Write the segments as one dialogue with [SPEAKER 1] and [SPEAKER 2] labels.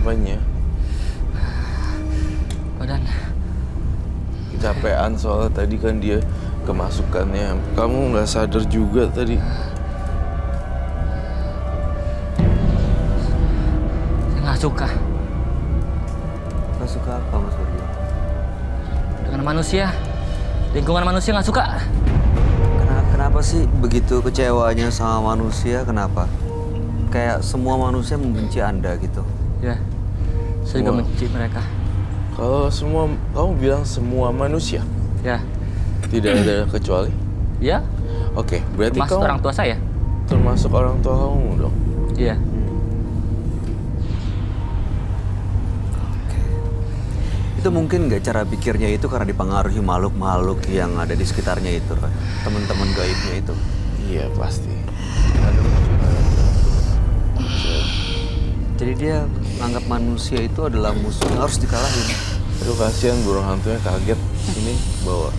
[SPEAKER 1] Apanya?
[SPEAKER 2] Badan.
[SPEAKER 1] Kecapean soalnya tadi kan dia kemasukannya. Kamu nggak sadar juga tadi.
[SPEAKER 2] Saya nggak suka.
[SPEAKER 3] Nggak suka apa Mas Barjo?
[SPEAKER 2] Dengan manusia. Lingkungan manusia nggak suka.
[SPEAKER 3] Kenapa sih begitu kecewanya sama manusia? Kenapa? Kayak semua manusia membenci Anda gitu.
[SPEAKER 2] Ya, saya juga
[SPEAKER 1] Semua.
[SPEAKER 2] benci mereka.
[SPEAKER 1] Kalau semua, kamu bilang semua manusia,
[SPEAKER 2] Ya,
[SPEAKER 1] tidak ada kecuali.
[SPEAKER 2] ya,
[SPEAKER 1] Oke, berarti
[SPEAKER 2] termasuk
[SPEAKER 1] kamu
[SPEAKER 2] orang tua saya.
[SPEAKER 1] termasuk orang tua kamu dong.
[SPEAKER 2] Iya.
[SPEAKER 3] Itu mungkin nggak cara pikirnya itu karena dipengaruhi makhluk-makhluk yang ada di sekitarnya itu, Roy. Teman-teman gaibnya itu.
[SPEAKER 1] Iya pasti.
[SPEAKER 3] Jadi dia menganggap manusia itu adalah musuh yang harus dikalahin.
[SPEAKER 1] Aduh kasihan burung hantunya kaget. Ini bawa.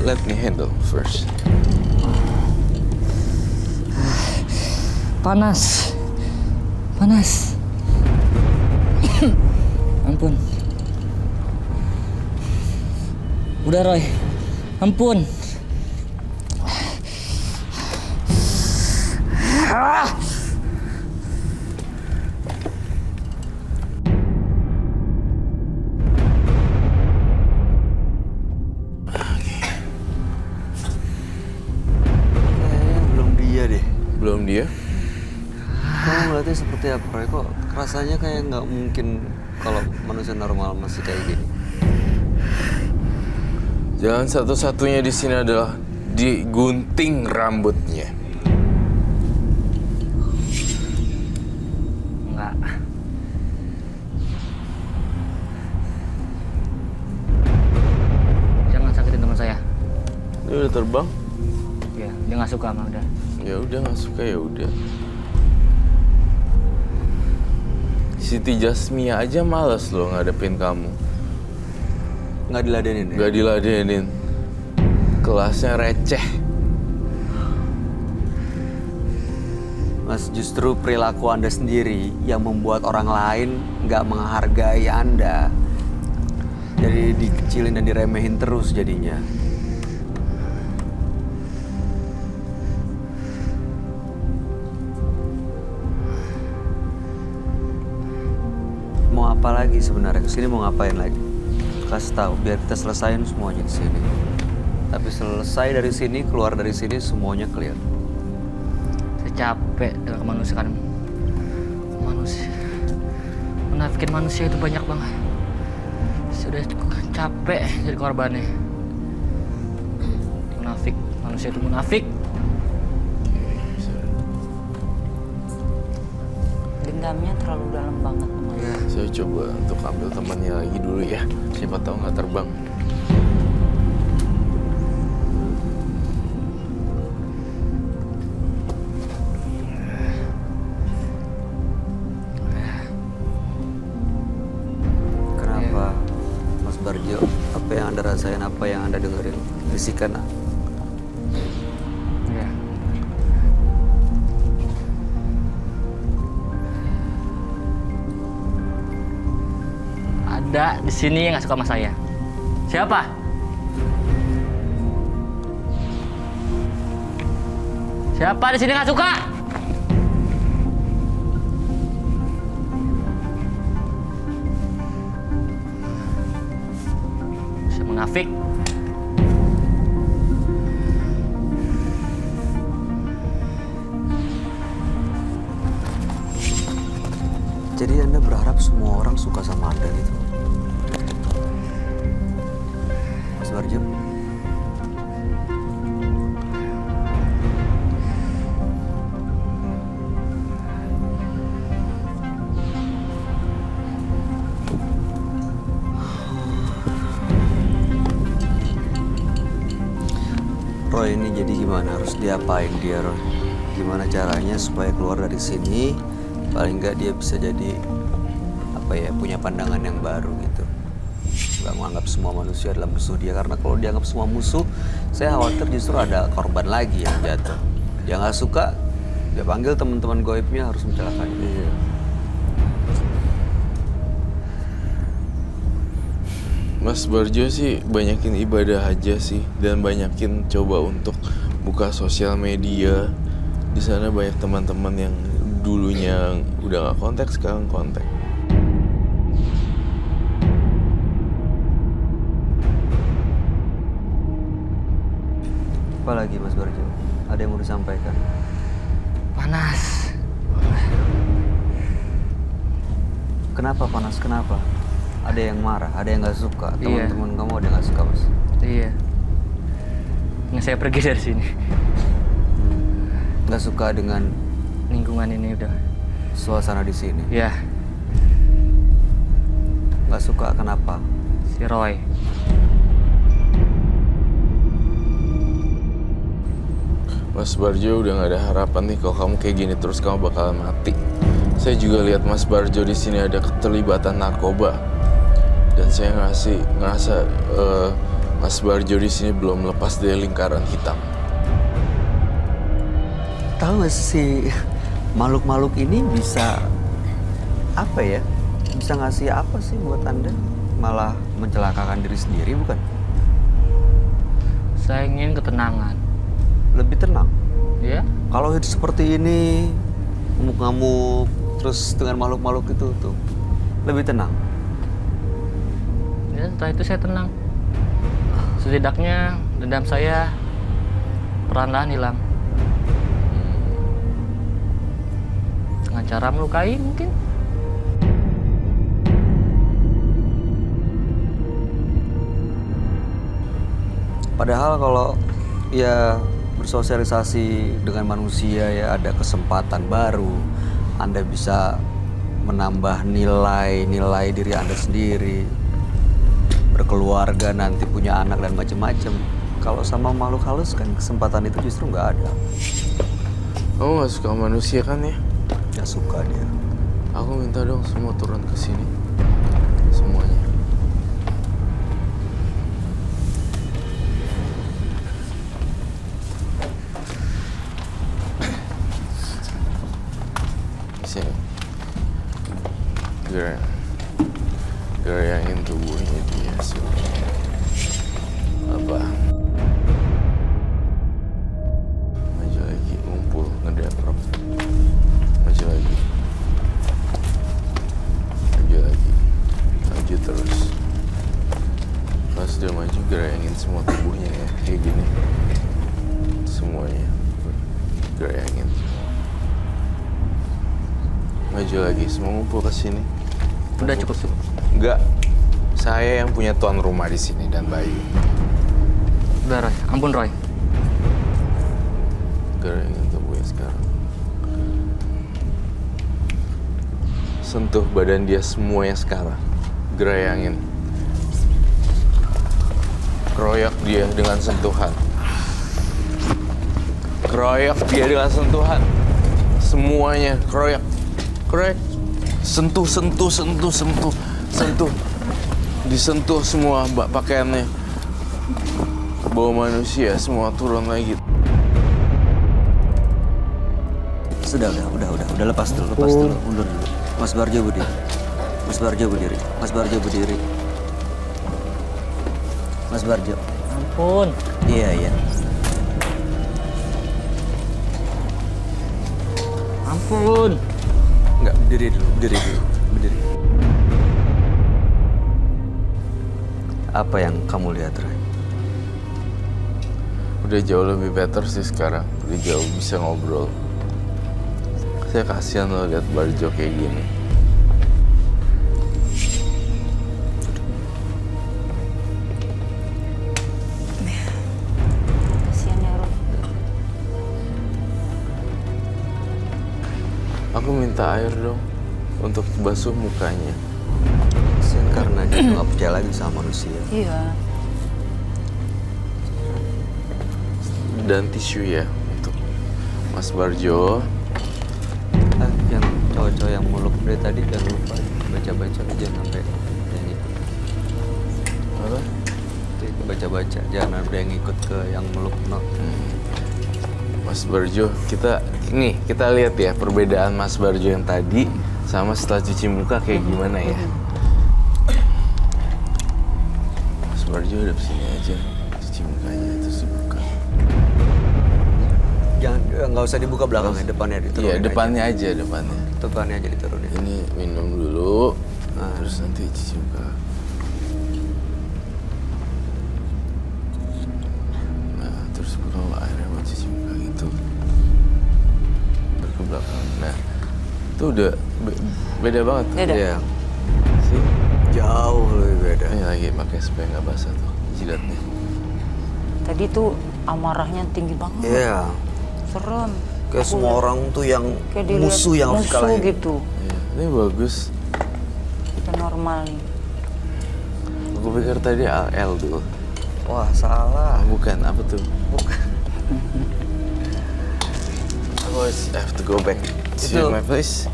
[SPEAKER 1] Let me handle first.
[SPEAKER 2] Panas. Panas. Ampun. Udah, Roy. Ampun.
[SPEAKER 3] Kayaknya belum dia deh.
[SPEAKER 1] Belum dia?
[SPEAKER 3] Kamu ngeliatnya seperti apa, Roy? Kok rasanya kayak nggak mungkin kalau manusia normal masih kayak gini.
[SPEAKER 1] Jalan satu-satunya di sini adalah digunting rambutnya.
[SPEAKER 2] Enggak. Jangan sakitin teman saya.
[SPEAKER 1] Dia udah terbang?
[SPEAKER 2] Ya, dia nggak suka sama udah.
[SPEAKER 1] Ya udah nggak suka ya udah. Siti Jasmia aja males loh ngadepin kamu.
[SPEAKER 3] Nggak diladenin ya?
[SPEAKER 1] Gak diladenin. Kelasnya receh.
[SPEAKER 3] Mas, justru perilaku Anda sendiri yang membuat orang lain nggak menghargai Anda. Jadi dikecilin dan diremehin terus jadinya. Mau apa lagi sebenarnya? Kesini mau ngapain lagi? Kasih tahu biar kita selesain semuanya di sini. Tapi selesai dari sini, keluar dari sini semuanya clear.
[SPEAKER 2] Saya capek dengan kemanusiaan manusia. Menafikin manusia itu banyak banget. Saya udah capek jadi korbannya. Munafik, manusia itu munafik.
[SPEAKER 4] Dendamnya terlalu dalam banget teman.
[SPEAKER 1] Saya coba untuk ambil temannya lagi dulu ya. Siapa tahu nggak terbang.
[SPEAKER 3] Kenapa, Mas Barjo? Apa yang Anda rasain, apa yang Anda dengerin? Bisikan.
[SPEAKER 2] Ya. Ada di sini yang nggak suka sama saya. Siapa? Siapa di sini nggak suka? Saya munafik.
[SPEAKER 3] Jadi Anda berharap semua orang suka sama Anda gitu? Mas Barjo? Roy ini jadi gimana? Harus diapain dia, Roy? Gimana caranya supaya keluar dari sini? Paling nggak dia bisa jadi apa ya, punya pandangan yang baru gitu. nggak menganggap semua manusia adalah musuh dia. Karena kalau dianggap semua musuh, saya khawatir justru ada korban lagi yang jatuh. Dia nggak suka, dia panggil teman-teman goibnya harus mencelakai dia.
[SPEAKER 1] Iya. Mas Barjo sih banyakin ibadah aja sih, dan banyakin coba untuk buka sosial media. Di sana banyak teman-teman yang dulunya udah nggak kontak, sekarang kontak.
[SPEAKER 3] Apa lagi Mas Barjo? Ada yang mau disampaikan?
[SPEAKER 2] Panas.
[SPEAKER 3] Kenapa panas? Kenapa? Ada yang marah, ada yang nggak suka.
[SPEAKER 2] Iya.
[SPEAKER 3] Teman-teman kamu ada yang nggak suka, Mas?
[SPEAKER 2] Iya. Nggak saya pergi dari sini.
[SPEAKER 3] Nggak suka dengan
[SPEAKER 2] Lingkungan ini udah.
[SPEAKER 3] suasana di sini?
[SPEAKER 2] Ya,
[SPEAKER 3] Nggak suka kenapa?
[SPEAKER 2] si Roy.
[SPEAKER 1] Mas Barjo udah nggak ada harapan nih, kalau kamu kayak gini terus kamu bakalan mati. Saya juga lihat Mas Barjo di sini ada keterlibatan narkoba, dan saya ngerasa Mas Barjo di sini belum lepas dari lingkaran hitam.
[SPEAKER 3] Tahu nggak sih makhluk-makhluk ini bisa apa ya? Bisa ngasih apa sih buat Anda? Malah mencelakakan diri sendiri, bukan?
[SPEAKER 2] Saya ingin ketenangan.
[SPEAKER 3] Lebih tenang.
[SPEAKER 2] Ya,
[SPEAKER 3] Kalau hidup seperti ini, ngamuk-ngamuk, terus dengan makhluk-makhluk itu tuh lebih tenang.
[SPEAKER 2] ya setelah itu saya tenang. Setidaknya dendam saya perlahan-lahan hilang. Dengan cara melukai mungkin.
[SPEAKER 3] Padahal kalau ya bersosialisasi dengan manusia ya ada kesempatan baru. Anda bisa menambah nilai diri Anda sendiri. Berkeluarga, nanti punya anak dan macam-macam. Kalau sama makhluk halus kan kesempatan itu justru nggak ada.
[SPEAKER 1] Kamu nggak suka manusia kan ya?
[SPEAKER 3] Nggak suka dia.
[SPEAKER 1] Aku minta dong semua turun ke sini, semuanya. Sini. Gerayain tubuhnya dia semua. Apa? Maju lagi, ngumpul, ngedeprok. Maju lagi. Maju lagi. Maju terus. Pas udah maju, gerayangin semua tubuhnya ya, kayak gini. Semuanya. Gerayangin. Maju lagi, semua ngumpul ke sini.
[SPEAKER 2] Udah cukup.
[SPEAKER 1] Enggak. Saya yang punya tuan rumah di sini dan Bayu.
[SPEAKER 2] Udah Roy, ampun Roy.
[SPEAKER 1] Gerayangin tubuhnya sekarang. Sentuh badan dia semuanya sekarang. Gerayangin. Keroyak dia dengan sentuhan. Keroyak dia dengan sentuhan. Semuanya keroyak. Keroyak. Sentuh. Disentuh semua pakaiannya. Bawa manusia semua turun lagi.
[SPEAKER 3] Sudah lepas dulu, mundur dulu. Mas Barjo berdiri. Mas Barjo.
[SPEAKER 2] Ampun.
[SPEAKER 3] Iya.
[SPEAKER 2] Ampun.
[SPEAKER 3] Enggak, berdiri dulu. Apa yang kamu lihat, Ray?
[SPEAKER 1] Udah jauh lebih better sih sekarang. Udah jauh bisa ngobrol. Saya kasihan loh lihat Barjo kayak gini.
[SPEAKER 4] Kasihan ya Roy.
[SPEAKER 1] Aku minta air dong untuk basuh mukanya.
[SPEAKER 3] Karena dia nggak percaya lagi sama manusia.
[SPEAKER 4] Iya.
[SPEAKER 1] Dan tisu ya untuk Mas Barjo.
[SPEAKER 3] Yang cowok-cowok yang muluk dari tadi jangan lupa baca-baca, jangan sampai yang itu. baca-baca. Jangan ada yang ikut ke yang meluk. No.
[SPEAKER 1] Mas Barjo, kita lihat ya perbedaan Mas Barjo yang tadi sama setelah cuci muka kayak gimana ya. Mas Barjo udah sini aja, cuci mukanya terus dibuka.
[SPEAKER 3] Jangan, nggak usah dibuka belakangnya, depannya diturunin.
[SPEAKER 1] Iya, depannya aja, depannya.
[SPEAKER 3] Depannya aja diturunin.
[SPEAKER 1] Ini minum dulu, terus nanti cuci muka. Nah, terus bawa airnya buat cuci muka gitu. Ke belakang. Nah, itu udah beda banget.
[SPEAKER 4] Beda.
[SPEAKER 3] Iya,
[SPEAKER 1] Sih,
[SPEAKER 3] jauh lebih beda.
[SPEAKER 1] ini lagi pakai supaya nggak basah tuh jidatnya.
[SPEAKER 4] Tadi tuh amarahnya tinggi banget.
[SPEAKER 3] Iya,
[SPEAKER 4] Serem.
[SPEAKER 3] kayak semua orang tuh yang
[SPEAKER 4] Kayak dilihat
[SPEAKER 3] musuh yang harus
[SPEAKER 4] musuh
[SPEAKER 3] dikalahin.
[SPEAKER 4] gitu.
[SPEAKER 1] Iya, ini bagus.
[SPEAKER 4] Kita normal nih.
[SPEAKER 1] Aku pikir tadi AL dulu.
[SPEAKER 3] Wah, salah.
[SPEAKER 1] Bukan, apa tuh?
[SPEAKER 3] Bukan.
[SPEAKER 1] I have to go back to
[SPEAKER 3] Itu-
[SPEAKER 1] my place.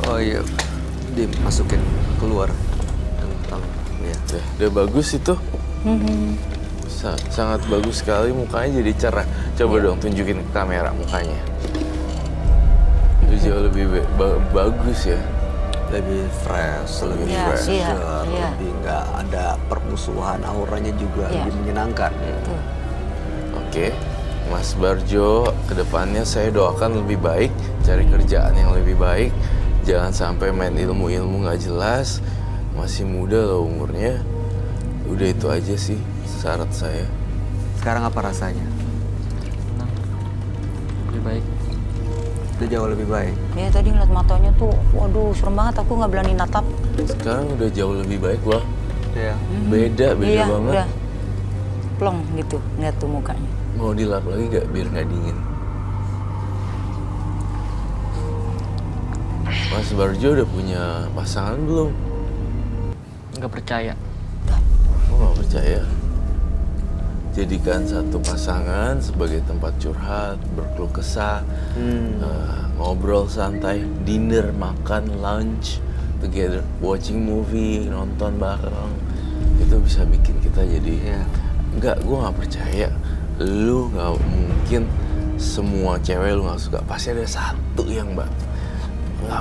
[SPEAKER 3] Oh iya, dimasukin keluar. Tentang, ya.
[SPEAKER 1] Udah bagus itu. Sangat bagus sekali, mukanya jadi cerah. Coba dong tunjukin ke kamera mukanya. Itu jauh lebih bagus ya.
[SPEAKER 3] Lebih fresh, lebih
[SPEAKER 4] Iya,
[SPEAKER 3] fresh,
[SPEAKER 4] iya, iya.
[SPEAKER 3] lebih nggak ada permusuhan, auranya juga
[SPEAKER 4] Iya.
[SPEAKER 3] lebih menyenangkan.
[SPEAKER 4] Tuh.
[SPEAKER 1] Oke, Mas Barjo, kedepannya saya doakan lebih baik, cari kerjaan yang lebih baik. Jangan sampai main ilmu-ilmu nggak jelas. Masih muda loh umurnya. Udah itu aja sih syarat saya.
[SPEAKER 3] Sekarang apa rasanya?
[SPEAKER 2] Tenang. Lebih baik.
[SPEAKER 3] Udah jauh lebih baik.
[SPEAKER 4] Ya tadi ngeliat matanya tuh, waduh serem banget. Aku nggak berani natap.
[SPEAKER 1] Sekarang udah jauh lebih baik loh.
[SPEAKER 3] Ya.
[SPEAKER 1] Beda
[SPEAKER 4] Iya,
[SPEAKER 1] banget.
[SPEAKER 4] udah plong gitu ngeliat tuh mukanya.
[SPEAKER 1] Mau dilap lagi nggak biar nggak dingin? Mas Barjo udah punya pasangan belum?
[SPEAKER 2] Nggak percaya.
[SPEAKER 1] Aku nggak percaya. Jadikan satu pasangan sebagai tempat curhat, berkeluh kesah, ngobrol santai, dinner, makan, lunch, together, watching movie, nonton bareng. Itu bisa bikin kita jadi,
[SPEAKER 3] Iya.
[SPEAKER 1] enggak, gue nggak percaya. Lu nggak mungkin semua cewek lu nggak suka. Pasti ada satu yang nggak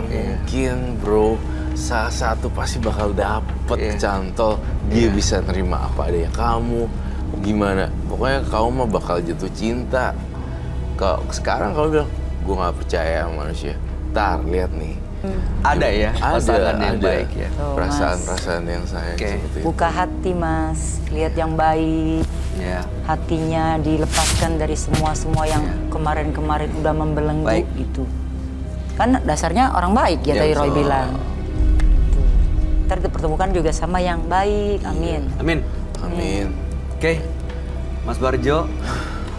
[SPEAKER 1] mungkin, bro. Salah satu pasti bakal dapet cantol. Dia bisa nerima apa adanya kamu. Gimana? Pokoknya kamu mah bakal jatuh cinta. Kalau sekarang kamu bilang, gue nggak percaya sama manusia. Ntar lihat nih.
[SPEAKER 3] Ada ya pasangan yang
[SPEAKER 1] ada.
[SPEAKER 3] baik ya.
[SPEAKER 4] Tuh,
[SPEAKER 1] Perasaan-perasaan yang sayang
[SPEAKER 3] Oke.
[SPEAKER 1] seperti itu.
[SPEAKER 4] Buka hati mas, lihat yang baik.
[SPEAKER 3] Ya.
[SPEAKER 4] Hatinya dilepaskan dari semua yang kemarin-kemarin udah membelenggu
[SPEAKER 3] Baik.
[SPEAKER 4] gitu. Kan dasarnya orang baik ya,
[SPEAKER 3] Ya,
[SPEAKER 4] tadi Roy
[SPEAKER 3] betul.
[SPEAKER 4] bilang. Tuh. Ntar dipertemukan juga sama yang baik, amin.
[SPEAKER 3] Amin.
[SPEAKER 1] Amin.
[SPEAKER 3] Oke, Mas Barjo,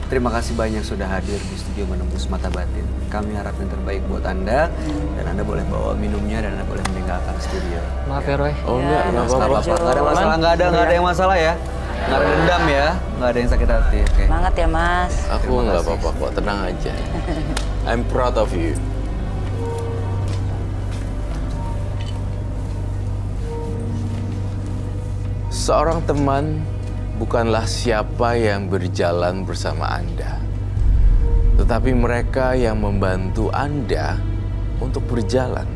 [SPEAKER 3] terima kasih banyak sudah hadir di studio Menembus Mata Batin. Kami harap yang terbaik buat Anda, dan Anda boleh bawa minumnya dan Anda boleh meninggalkan studio.
[SPEAKER 2] Maaf ya Roy.
[SPEAKER 1] Oh
[SPEAKER 4] Ya,
[SPEAKER 1] enggak
[SPEAKER 3] Nggak
[SPEAKER 1] apa-apa.
[SPEAKER 3] apa-apa, nggak ada masalah, nggak ada yang masalah ya. Nggak ada dendam ya, nggak ada yang sakit hati. Oke.
[SPEAKER 4] Semangat ya mas.
[SPEAKER 1] Aku
[SPEAKER 3] Terima
[SPEAKER 1] nggak
[SPEAKER 3] kasih.
[SPEAKER 1] apa-apa kok, tenang aja. I'm proud of you. Seorang teman bukanlah siapa yang berjalan bersama Anda, tetapi mereka yang membantu Anda untuk berjalan.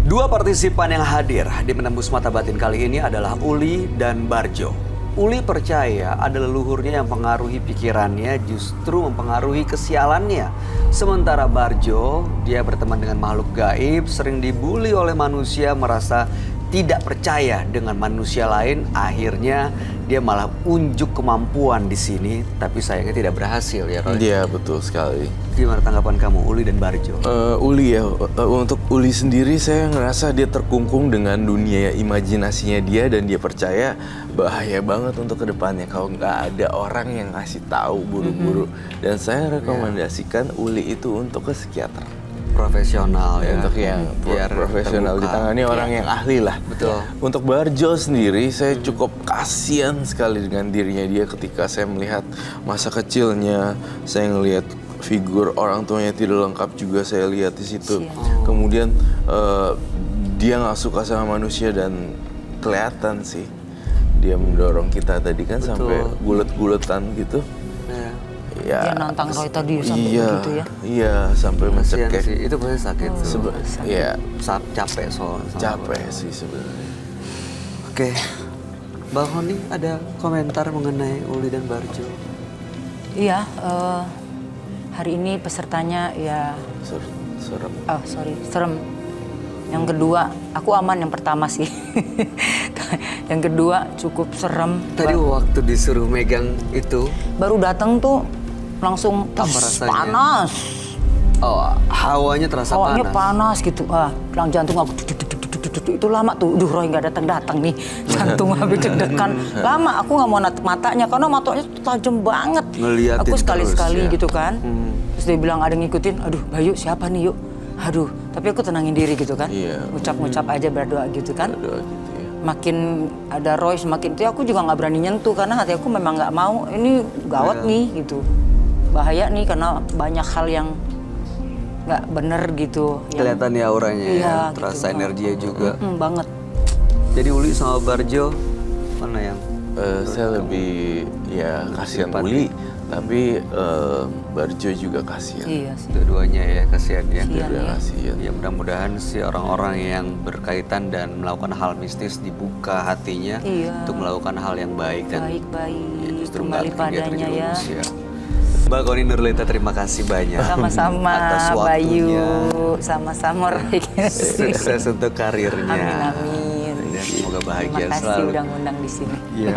[SPEAKER 3] Dua partisipan yang hadir di Menembus Mata Batin kali ini adalah Uli dan Barjo. Uli percaya ada leluhurnya yang mempengaruhi pikirannya justru mempengaruhi kesialannya. Sementara Barjo, dia berteman dengan makhluk gaib, sering dibully oleh manusia, merasa tidak percaya dengan manusia lain. Akhirnya dia malah unjuk kemampuan di sini, tapi sayangnya tidak berhasil ya Roy.
[SPEAKER 1] Iya, betul sekali.
[SPEAKER 3] Gimana tanggapan kamu Uli dan Barjo?
[SPEAKER 1] Uli ya, untuk Uli sendiri saya ngerasa dia terkungkung dengan dunia imajinasinya dia dan dia percaya bahaya banget untuk kedepannya kalau nggak ada orang yang ngasih tahu buru-buru. Dan saya rekomendasikan Uli itu untuk ke psikiater.
[SPEAKER 3] Profesional ya.
[SPEAKER 1] Untuk yang
[SPEAKER 3] Biar
[SPEAKER 1] profesional
[SPEAKER 3] terbuka.
[SPEAKER 1] ditangani orang yang ahli lah.
[SPEAKER 3] Betul.
[SPEAKER 1] Untuk Barjo sendiri, saya cukup kasihan sekali dengan dirinya dia ketika saya melihat masa kecilnya, saya ngelihat figur orang tuanya tidak lengkap juga saya lihat di situ. Kemudian dia nggak suka sama manusia dan kelihatan sih dia mendorong kita tadi kan
[SPEAKER 3] Betul.
[SPEAKER 1] sampai gulet-guletan gitu.
[SPEAKER 3] Ya.
[SPEAKER 1] Ya,
[SPEAKER 4] Dia nantang Roy tadi sampai
[SPEAKER 1] iya,
[SPEAKER 4] begitu ya.
[SPEAKER 1] Iya, sampai
[SPEAKER 3] Kasihan
[SPEAKER 1] mencekek.
[SPEAKER 3] sih, itu pasti sakit tuh.
[SPEAKER 1] Iya,
[SPEAKER 3] Capek soalnya.
[SPEAKER 1] capek sih sebenarnya.
[SPEAKER 3] Oke, Bang Honi ada komentar mengenai Uli dan Barjo?
[SPEAKER 4] Iya, hari ini pesertanya ya,
[SPEAKER 1] Serem.
[SPEAKER 4] serem. Yang kedua, aku aman yang pertama sih. Yang kedua cukup serem.
[SPEAKER 3] Tadi waktu disuruh megang itu,
[SPEAKER 4] Baru datang tuh langsung
[SPEAKER 3] Apa rasanya?
[SPEAKER 4] panas.
[SPEAKER 3] oh hawanya terasa
[SPEAKER 4] Hawanya
[SPEAKER 3] panas.
[SPEAKER 4] panas gitu. Bilang jantung aku itu lama tuh. Duh, Roy nggak datang nih. Jantung habis deg-degan. Lama aku nggak mau natap matanya karena matanya tajam banget.
[SPEAKER 3] Ngeliatin
[SPEAKER 4] Aku sekali-sekali
[SPEAKER 3] terus, ya.
[SPEAKER 4] gitu kan. Terus dia bilang ada yang ngikutin. Aduh, Bayu siapa nih yuk? Aduh, tapi aku tenangin diri gitu kan.
[SPEAKER 1] Iya.
[SPEAKER 4] Ngucap-ngucap aja berdoa gitu kan.
[SPEAKER 1] Berdoa gitu ya.
[SPEAKER 4] Makin ada Roy semakin itu aku juga nggak berani nyentuh karena hati aku memang nggak mau ini gawat
[SPEAKER 3] Iya.
[SPEAKER 4] nih gitu. Bahaya nih karena banyak hal yang nggak bener gitu. yang-
[SPEAKER 3] Kelihatan ya auranya
[SPEAKER 4] Iya,
[SPEAKER 3] ya,
[SPEAKER 4] gitu.
[SPEAKER 3] terasa energinya juga.
[SPEAKER 4] Banget.
[SPEAKER 3] Jadi Uli sama Barjo mana yang?
[SPEAKER 1] Saya lebih ya kasihan
[SPEAKER 3] Simpati.
[SPEAKER 1] Uli, tapi Barjo juga kasihan.
[SPEAKER 4] Iya sih.
[SPEAKER 3] Dua-duanya ya, kasihan ya.
[SPEAKER 4] Kasihan.
[SPEAKER 1] Dia
[SPEAKER 4] ya.
[SPEAKER 1] kasihan.
[SPEAKER 3] Ya mudah-mudahan sih orang-orang yang berkaitan dan melakukan hal mistis dibuka hatinya
[SPEAKER 4] Iya.
[SPEAKER 3] untuk melakukan hal yang baik dan
[SPEAKER 4] Baik-baik
[SPEAKER 3] justru
[SPEAKER 4] kembali
[SPEAKER 3] nggak terjadi
[SPEAKER 4] padanya ya.
[SPEAKER 3] terjerumus ya. Mbak Koni Nurlita, terima kasih banyak
[SPEAKER 4] Sama-sama
[SPEAKER 3] atas
[SPEAKER 4] Bayu,
[SPEAKER 3] waktunya.
[SPEAKER 4] sama-sama Roy.
[SPEAKER 3] Sukses untuk karirnya.
[SPEAKER 4] Amin.
[SPEAKER 3] Dan semoga bahagia
[SPEAKER 4] Terima kasih
[SPEAKER 3] selalu.
[SPEAKER 4] udah ngundang di sini.
[SPEAKER 3] Iya.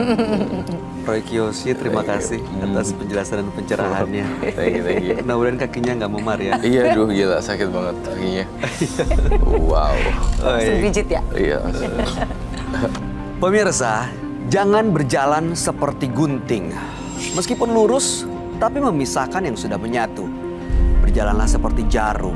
[SPEAKER 3] Roy Kiyoshi, terima kasih atas penjelasan dan pencerahannya.
[SPEAKER 1] Thank you.
[SPEAKER 3] Mudah-mudahan kakinya nggak memar ya.
[SPEAKER 1] Iya, duh gila sakit banget kakinya. Wow.
[SPEAKER 4] Langsung pijit ya.
[SPEAKER 1] Iya.
[SPEAKER 3] Pemirsa, jangan berjalan seperti gunting. Meskipun lurus, tapi memisahkan yang sudah menyatu. Berjalanlah seperti jarum,